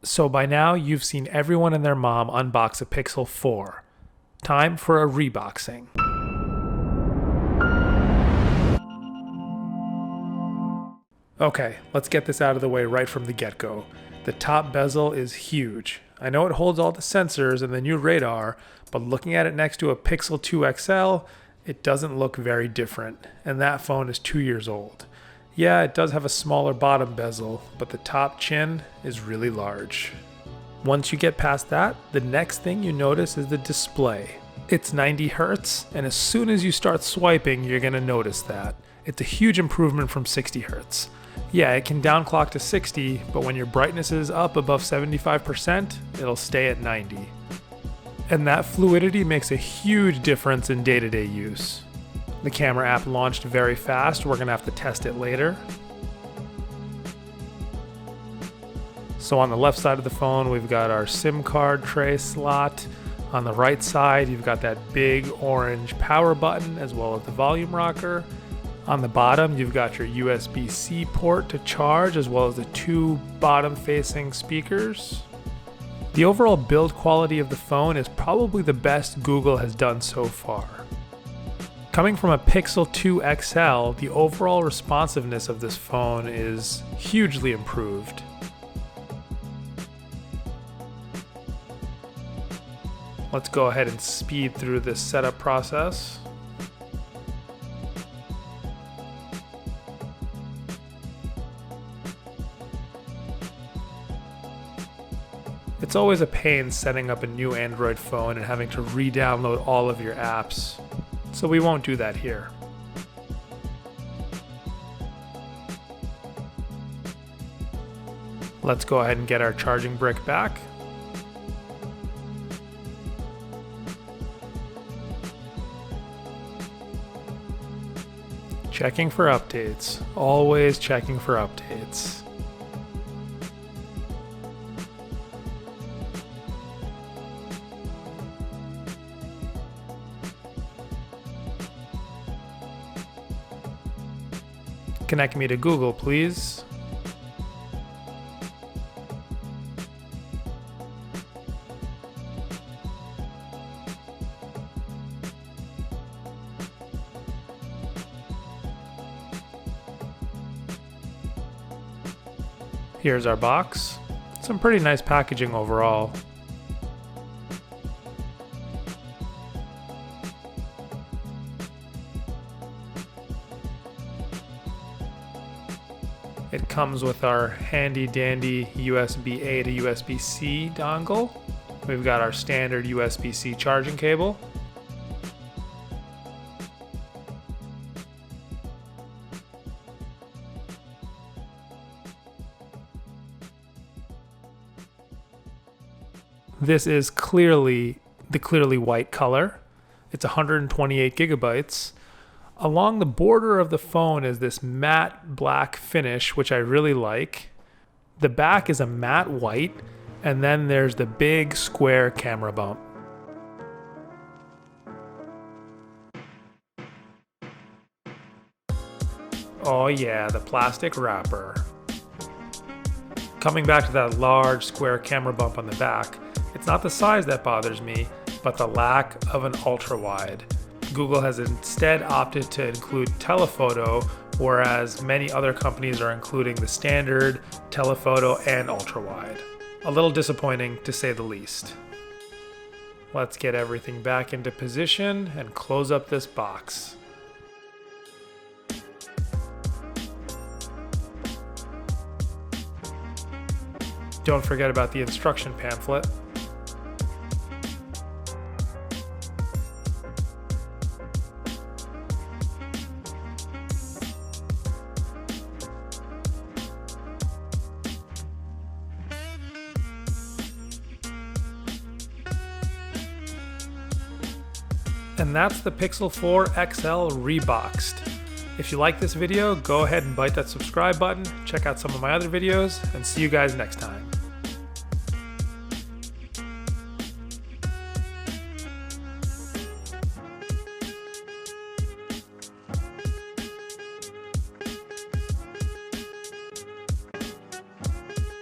So by now, you've seen everyone and their mom unbox a Pixel 4. Time for a reboxing. Okay, let's get this out of the way right from the get-go. The top bezel is huge. I know it holds all the sensors and the new radar, but looking at it next to a Pixel 2 XL, it doesn't look very different, and that phone is 2 years old. Yeah, it does have a smaller bottom bezel, but the top chin is really large. Once you get past that, the next thing you notice is the display. It's 90 Hz, and as soon as you start swiping, you're going to notice that. It's a huge improvement from 60 Hz. Yeah, it can downclock to 60, but when your brightness is up above 75%, it'll stay at 90. And that fluidity makes a huge difference in day-to-day use. The camera app launched very fast. We're gonna have to test it later. So on the left side of the phone, we've got our SIM card tray slot. On the right side, you've got that big orange power button as well as the volume rocker. On the bottom, you've got your USB-C port to charge as well as the two bottom-facing speakers. The overall build quality of the phone is probably the best Google has done so far. Coming from a Pixel 2 XL, the overall responsiveness of this phone is hugely improved. Let's go ahead and speed through this setup process. It's always a pain setting up a new Android phone and having to re-download all of your apps, so we won't do that here. Let's go ahead and get our charging brick back. Checking for updates. Always checking for updates. Connect me to Google, please. Here's our box. Some pretty nice packaging overall. It comes with our handy dandy USB-A to USB-C dongle. We've got our standard USB-C charging cable. This is clearly the clearly white color. It's 128 gigabytes. Along the border of the phone is this matte black finish, which I really like. The back is a matte white, and then there's the big square camera bump. Oh yeah, the plastic wrapper. Coming back to that large square camera bump on the back, it's not the size that bothers me, but the lack of an ultra-wide. Google has instead opted to include telephoto, whereas many other companies are including the standard, telephoto, and ultra-wide. A little disappointing to say the least. Let's get everything back into position and close up this box. Don't forget about the instruction pamphlet. And that's the Pixel 4 XL reboxed. If you like this video, go ahead and bite that subscribe button, check out some of my other videos, and see you guys next time.